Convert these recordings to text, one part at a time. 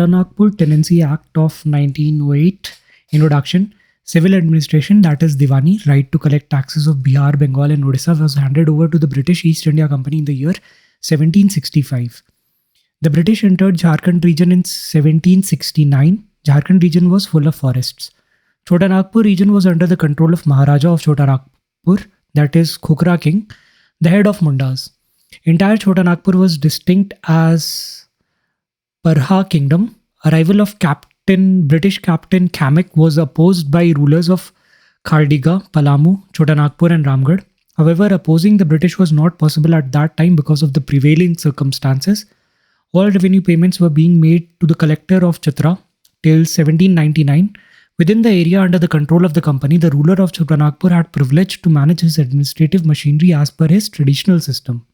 Nagpur Tenancy Act of 1908. Introduction. Civil administration, that is Diwani, right to collect taxes of Bihar, Bengal, and Odisha, was handed over to the British East India Company in the year 1765. The British entered Jharkhand region in 1769. Jharkhand region was full of forests. Chota Nagpur region was under the control of Maharaja of Chota Nagpur, that is Khokra King, the head of Mundas. Entire Chota Nagpur was distinct as Parha Kingdom. Arrival of British Captain Kamek was opposed by rulers of Khardiga, Palamu, Chota Nagpur and Ramgarh. However, opposing the British was not possible at that time because of the prevailing circumstances. All revenue payments were being made to the collector of Chitra till 1799. Within the area under the control of the company, the ruler of Chota Nagpur had privilege to manage his administrative machinery as per his traditional system.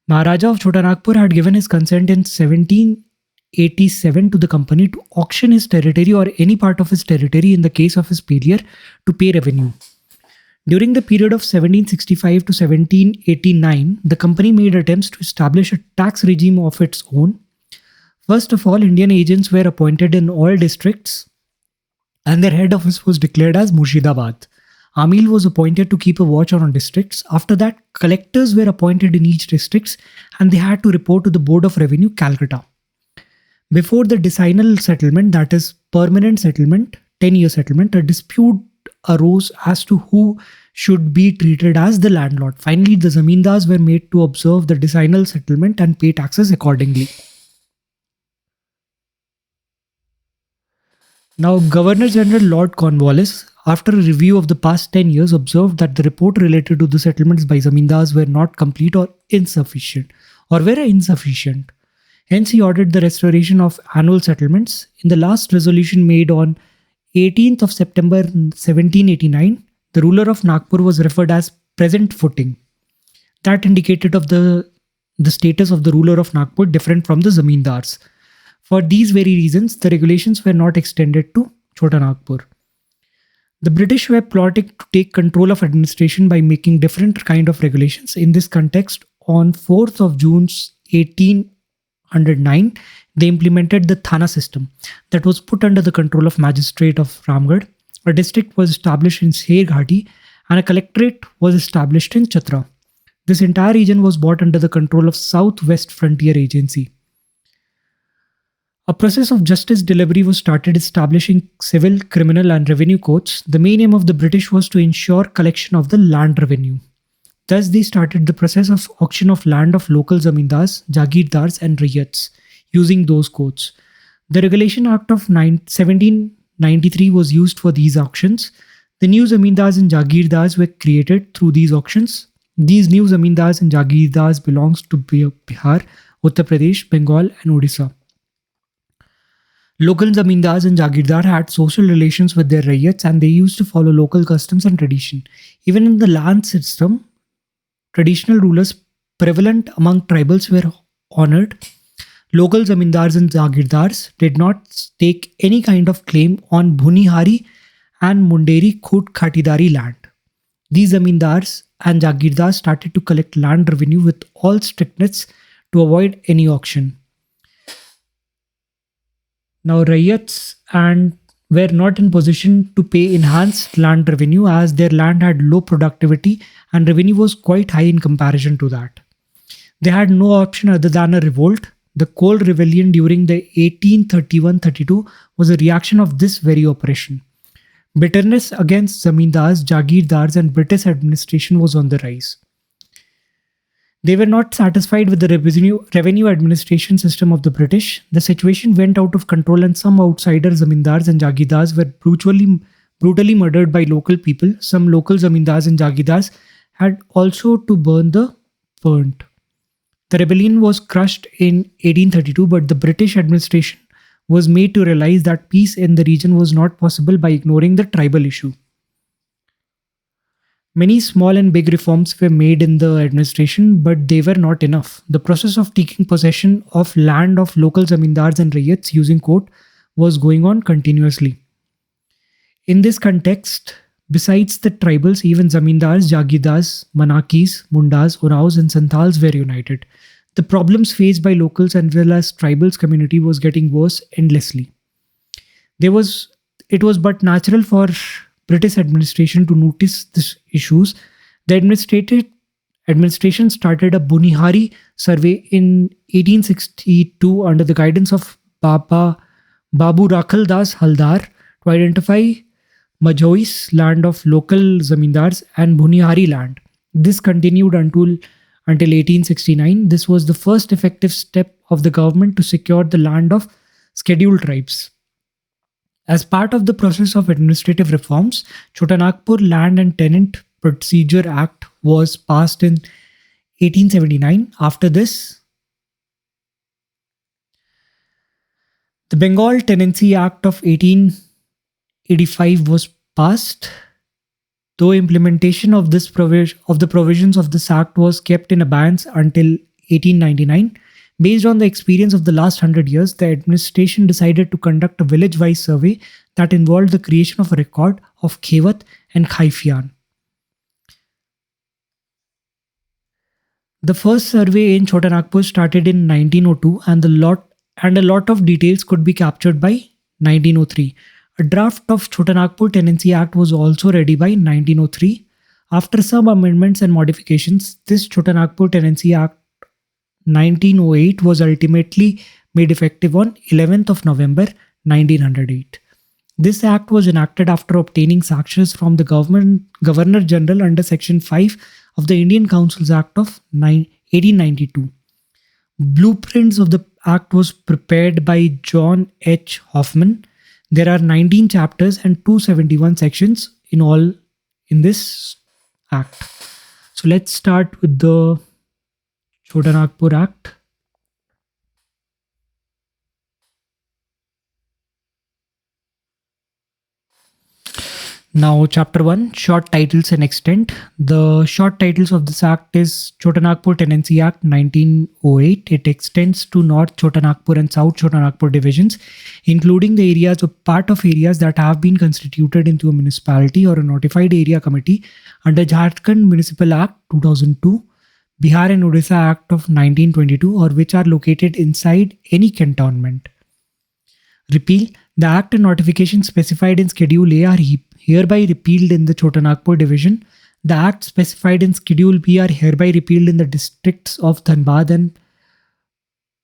Maharaja of Chota Nagpur had given his consent in 1787 to the company to auction his territory or any part of his territory in the case of his failure to pay revenue. During the period of 1765 to 1789, the company made attempts to establish a tax regime of its own. First of all, Indian agents were appointed in all districts and their head office was declared as Murshidabad. Amil was appointed to keep a watch on districts. After that, collectors were appointed in each district and they had to report to the Board of Revenue, Calcutta. Before the decennial settlement, that is permanent settlement, 10-year settlement, a dispute arose as to who should be treated as the landlord. Finally, the zamindars were made to observe the decennial settlement and pay taxes accordingly. Now, Governor General Lord Cornwallis, after a review of the past 10 years, observed that the report related to the settlements by zamindars were not complete or insufficient, Hence, he ordered the restoration of annual settlements. In the last resolution made on 18th of September 1789, the ruler of Nagpur was referred as present footing. That indicated of the status of the ruler of Nagpur different from the zamindars. For these very reasons, the regulations were not extended to Chota Nagpur. The British were plotting to take control of administration by making different kind of regulations. In this context, on 4th of June 1809, they implemented the Thana system that was put under the control of magistrate of Ramgarh. A district was established in Sher Ghati and a collectorate was established in Chatra. This entire region was brought under the control of South-West Frontier Agency. A process of justice delivery was started establishing civil, criminal and revenue courts. The main aim of the British was to ensure collection of the land revenue. Thus, they started the process of auction of land of local zamindars, jagirdars and rayats using those courts. The Regulation Act of 1793 was used for these auctions. The new zamindars and jagirdars were created through these auctions. These new zamindars and jagirdars belongs to Bihar, Uttar Pradesh, Bengal and Odisha. Local zamindars and jagirdar had social relations with their rayats and they used to follow local customs and tradition. Even in the land system, traditional rulers prevalent among tribals were honored. Local zamindars and jagirdars did not stake any kind of claim on Bhunihari and Munderi Khut Khatidari land. These zamindars and jagirdars started to collect land revenue with all strictness to avoid any auction. Now, rayats were not in position to pay enhanced land revenue as their land had low productivity and revenue was quite high in comparison to that. They had no option other than a revolt. The Coal Rebellion during the 1831-32 was a reaction of this very operation. Bitterness against zamindars, jagirdars and British administration was on the rise. They were not satisfied with the revenue administration system of the British. The situation went out of control and some outsider zamindars and jagirdars were brutally murdered by local people. Some local zamindars and jagirdars had also to burnt. The rebellion was crushed in 1832, but the British administration was made to realize that peace in the region was not possible by ignoring the tribal issue. Many small and big reforms were made in the administration, but they were not enough. The process of taking possession of land of local zamindars and rayats using court was going on continuously. In this context, besides the tribals, even zamindars, jagirdars, manakis, mundas, Oraos and Santals were united. the problems faced by locals and well as tribals community was getting worse endlessly. There was it was but natural for British administration to notice these issues. The administration started a Bunihari survey in 1862 under the guidance of Babu Rakhal Das Haldar to identify Majois, land of local zamindars, and Bunihari land. This continued until 1869. This was the first effective step of the government to secure the land of scheduled tribes. As part of the process of administrative reforms, Chotanagpur Land and Tenant Procedure Act was passed in 1879. After this, the Bengal Tenancy Act of 1885 was passed. Though implementation of the provisions of this act was kept in abeyance until 1899, based on the experience of the last 100 years, the administration decided to conduct a village-wise survey that involved the creation of a record of Khewat and Khaifian. The first survey in Chotanagpur started in 1902, and a lot of details could be captured by 1903. A draft of Chotanagpur Tenancy Act was also ready by 1903. After some amendments and modifications, this Chotanagpur Tenancy Act 1908 was ultimately made effective on 11th of November 1908. This act was enacted after obtaining sanctions from the Governor General under Section 5 of the Indian Councils Act of 1892. Blueprints of the act was prepared by John H. Hoffman. There are 19 chapters and 271 sections in all in this act. So let's start with the Chotanagpur Act. Now, Chapter 1, Short Titles and Extent. The short titles of this act is Chotanagpur Tenancy Act 1908. It extends to North Chotanagpur and South Chotanagpur divisions, including the areas or part of areas that have been constituted into a municipality or a notified area committee under Jharkhand Municipal Act 2002, Bihar and Odisha Act of 1922, or which are located inside any cantonment. Repeal. The Act and notification specified in Schedule A are hereby repealed in the Chotanagpur division. The Act specified in Schedule B are hereby repealed in the districts of Dhanbad and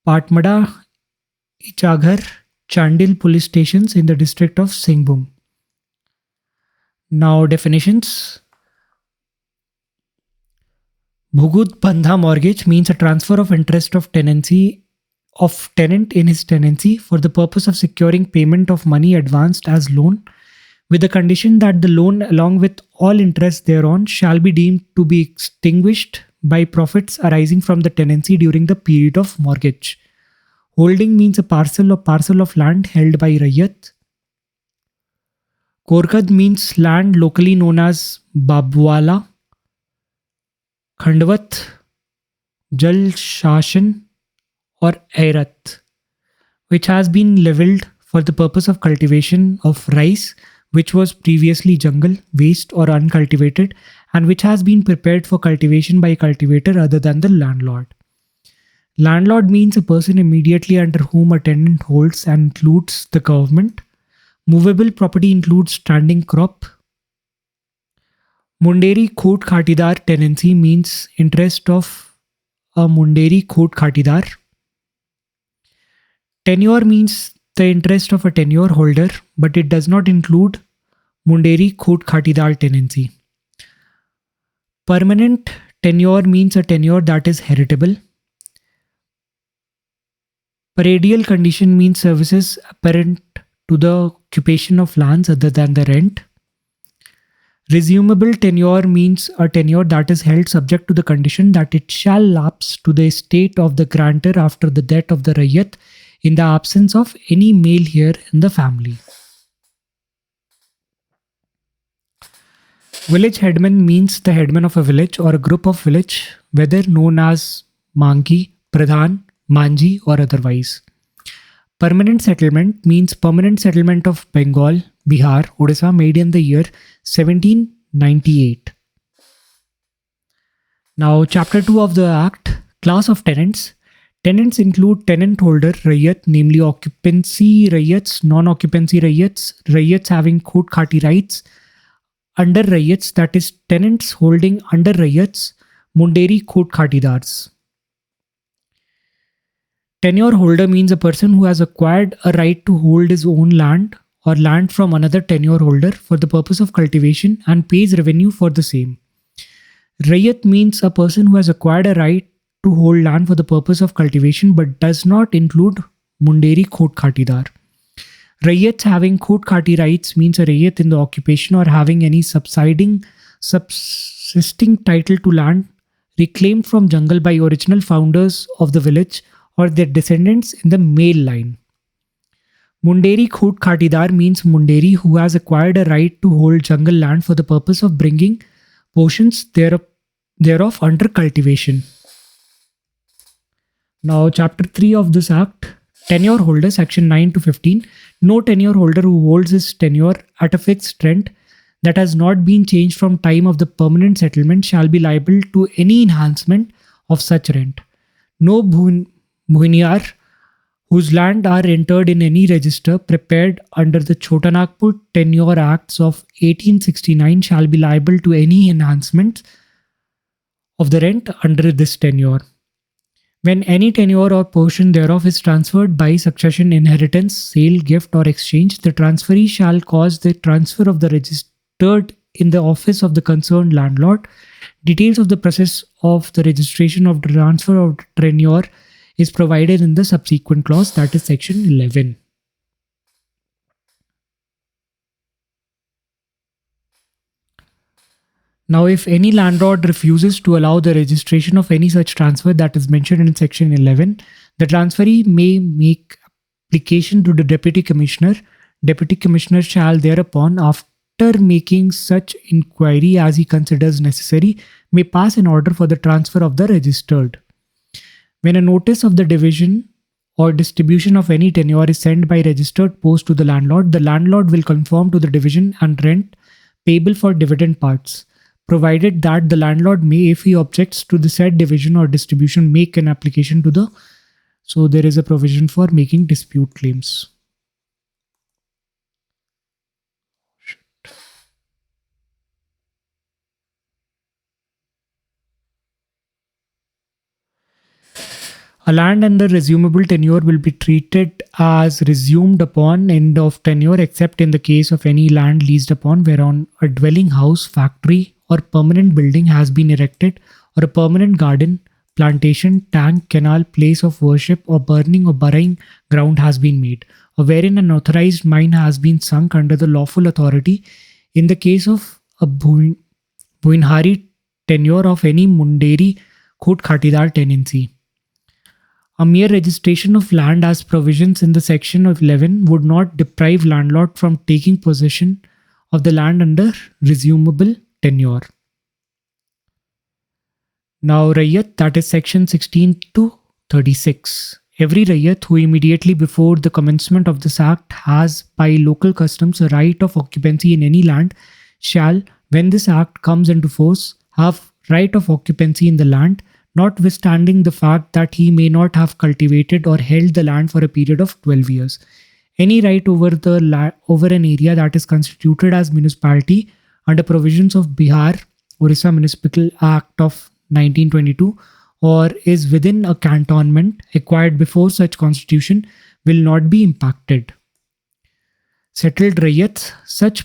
Patmada, Ichaghar, Chandil police stations in the district of Singhbhum. Now, definitions. Bhugud Bandha mortgage means a transfer of interest of tenant in his tenancy for the purpose of securing payment of money advanced as loan, with the condition that the loan along with all interest thereon shall be deemed to be extinguished by profits arising from the tenancy during the period of mortgage. Holding means a parcel of land held by Rayyat. Korkad means land locally known as Babwala. Khandvat, Jal Shashan or Airat, which has been levelled for the purpose of cultivation of rice, which was previously jungle, waste or uncultivated, and which has been prepared for cultivation by a cultivator other than the landlord. Landlord means a person immediately under whom a tenant holds and includes the government. Movable property includes standing crop. Munderi Khot Khatidar tenancy means interest of a Munderi Khot Khatidar. Tenure means the interest of a tenure holder, but it does not include Munderi Khot Khatidar tenancy. Permanent tenure means a tenure that is heritable. Paradial condition means services apparent to the occupation of lands other than the rent. Resumable tenure means a tenure that is held subject to the condition that it shall lapse to the estate of the grantor after the death of the Rayyat in the absence of any male heir in the family. Village headman means the headman of a village or a group of village, whether known as Mangi, Pradhan, Manji or otherwise. Permanent settlement means permanent settlement of Bengal, Bihar, Odisha made in the year 1798. Now, Chapter 2 of the Act, Class of Tenants. Tenants include tenant holder rayat, namely occupancy rayats, non-occupancy rayats having khut khati rights, under rayats, that is tenants holding under rayats, munderi khut khatidars. Tenure holder means a person who has acquired a right to hold his own land or land from another tenure holder for the purpose of cultivation and pays revenue for the same. Rayat means a person who has acquired a right to hold land for the purpose of cultivation but does not include Munderi Khot Khatidar. Rayats having Khot Khati rights means a Rayat in the occupation or having any subsisting title to land reclaimed from jungle by original founders of the village or their descendants in the male line. Munderi Khut Khatidar means Munderi who has acquired a right to hold jungle land for the purpose of bringing portions thereof under cultivation. Now, Chapter 3 of this Act, Tenure Holder, Section 9 to 15. No tenure holder who holds his tenure at a fixed rent that has not been changed from time of the permanent settlement shall be liable to any enhancement of such rent. No bhuinyar whose land are entered in any register prepared under the Chotanagpur Tenure Acts of 1869 shall be liable to any enhancement of the rent under this tenure. When any tenure or portion thereof is transferred by succession, inheritance, sale, gift, or exchange, the transferee shall cause the transfer of the registered in the office of the concerned landlord. Details of the process of the registration of the transfer of tenure is provided in the subsequent clause, that is section 11. Now, if any landlord refuses to allow the registration of any such transfer that is mentioned in section 11, the transferee may make application to the deputy commissioner. Deputy commissioner shall thereupon, after making such inquiry as he considers necessary, may pass an order for the transfer of the registered. When a notice of the division or distribution of any tenure is sent by registered post to the landlord will conform to the division and rent payable for dividend parts, provided that the landlord may, if he objects to the said division or distribution, make an application to the. So there is a provision for making dispute claims. A land under resumable tenure will be treated as resumed upon end of tenure except in the case of any land leased upon whereon a dwelling house, factory or permanent building has been erected or a permanent garden, plantation, tank, canal, place of worship or burning or burying ground has been made, or wherein an authorized mine has been sunk under the lawful authority in the case of a Buinhari tenure of any Munderi Khut Khatidar tenancy. A mere registration of land as provisions in the section of 11 would not deprive landlord from taking possession of the land under resumable tenure. Now, Rayat, that is section 16 to 36. Every Rayat who immediately before the commencement of this act has by local customs a right of occupancy in any land shall, when this act comes into force, have right of occupancy in the land, notwithstanding the fact that he may not have cultivated or held the land for a period of 12 years. Any right over over an area that is constituted as municipality under provisions of Bihar Orissa Municipal Act of 1922 or is within a cantonment acquired before such constitution will not be impacted. Settled Rayats, such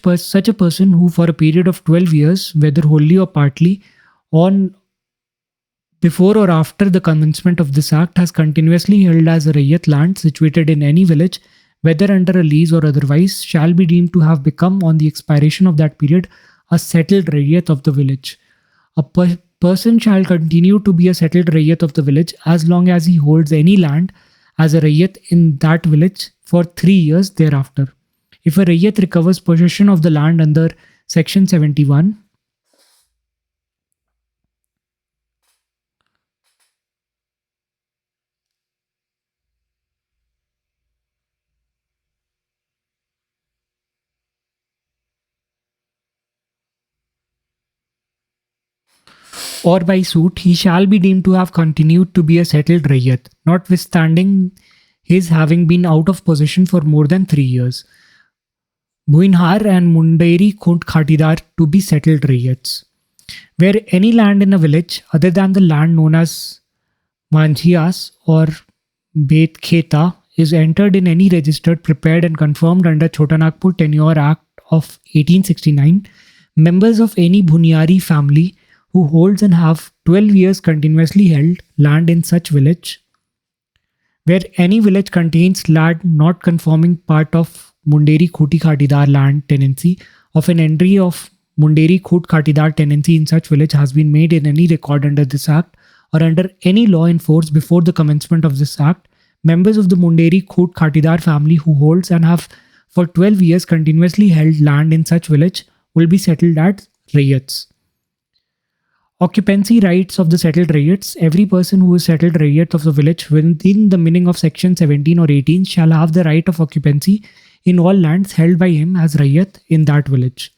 a person who for a period of 12 years, whether wholly or partly, on before or after the commencement of this act has continuously held as a Rayat land situated in any village, whether under a lease or otherwise, shall be deemed to have become on the expiration of that period a settled Rayat of the village. A person shall continue to be a settled Rayat of the village as long as he holds any land as a Rayat in that village for 3 years thereafter. If a Rayat recovers possession of the land under Section 71, or by suit, he shall be deemed to have continued to be a settled Rayyat, notwithstanding his having been out of possession for more than 3 years. Bhuinhar and Munderi Kunt Khatidar to be settled Rayyats. Where any land in a village other than the land known as Manjhias or Bet Kheta is entered in any registered, prepared and confirmed under Chota Nagpur Tenure Act of 1869, members of any Bhunyari family who holds and have 12 years continuously held land in such village, where any village contains land not conforming part of Munderi Khuti Khatidar land tenancy of an entry of Munderi Khut Khatidar tenancy in such village has been made in any record under this act or under any law in force before the commencement of this act, members of the Munderi Khut Khatidar family who holds and have for 12 years continuously held land in such village will be settled as Rayyats. Occupancy rights of the settled Rayyats. Every person who is settled Rayyat of the village within the meaning of section 17 or 18 shall have the right of occupancy in all lands held by him as Rayyat in that village.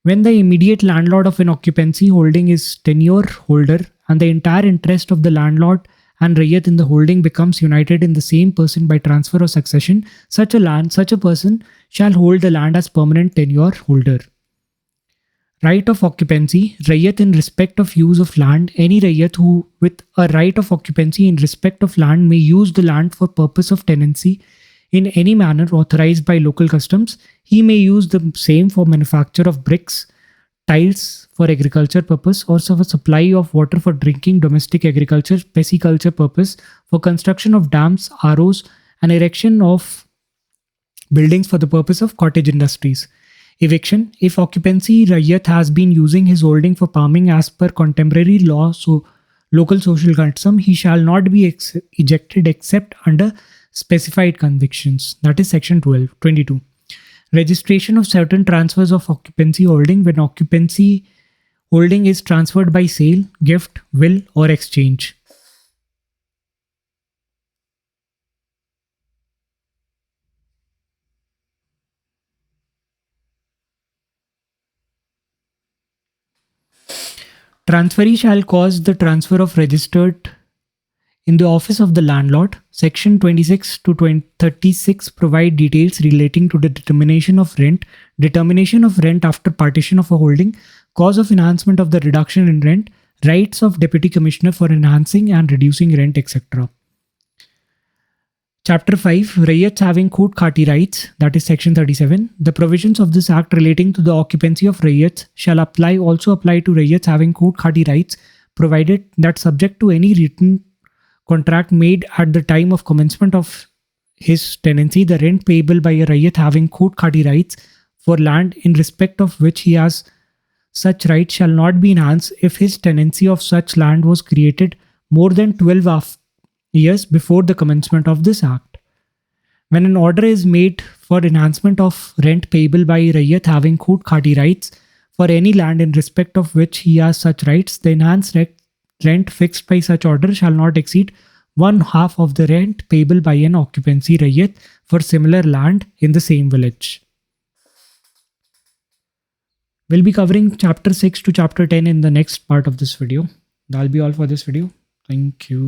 When the immediate landlord of an occupancy holding is tenure holder and the entire interest of the landlord and Rayyat in the holding becomes united in the same person by transfer or succession, such a person shall hold the land as permanent tenure holder. Right of occupancy. Rayyat in respect of use of land. Any Rayyat who with a right of occupancy in respect of land may use the land for purpose of tenancy in any manner authorized by local customs. He may use the same for manufacture of bricks, tiles for agriculture purpose, or for supply of water for drinking, domestic agriculture, pisciculture purpose, for construction of dams, ROs, and erection of buildings for the purpose of cottage industries. Eviction. If occupancy Rayyat has been using his holding for farming as per contemporary law, so local social custom, he shall not be ejected except under specified convictions. That is section 22. Registration of certain transfers of occupancy holding when occupancy holding is transferred by sale, gift, will or exchange. Transferee shall cause the transfer of registered in the office of the landlord. Section 26 to 36 provide details relating to the determination of rent after partition of a holding, cause of enhancement of the reduction in rent, rights of deputy commissioner for enhancing and reducing rent, etc. Chapter 5. Rayyats having Khut Khati rights, that is section 37. The provisions of this act relating to the occupancy of Rayyats shall also apply to Rayyats having Khut Khati rights, provided that subject to any written contract made at the time of commencement of his tenancy, the rent payable by a Rayyat having Khut Khati rights for land in respect of which he has such rights shall not be enhanced if his tenancy of such land was created more than 12 years before the commencement of this act. When an order is made for enhancement of rent payable by Rayyat having Khut Khati rights for any land in respect of which he has such rights, the enhanced rent fixed by such order shall not exceed 1/2 of the rent payable by an occupancy Rayyat for similar land in the same village. We'll be covering chapter 6 to chapter 10 in the next part of this video. That'll be all for this video. Thank you.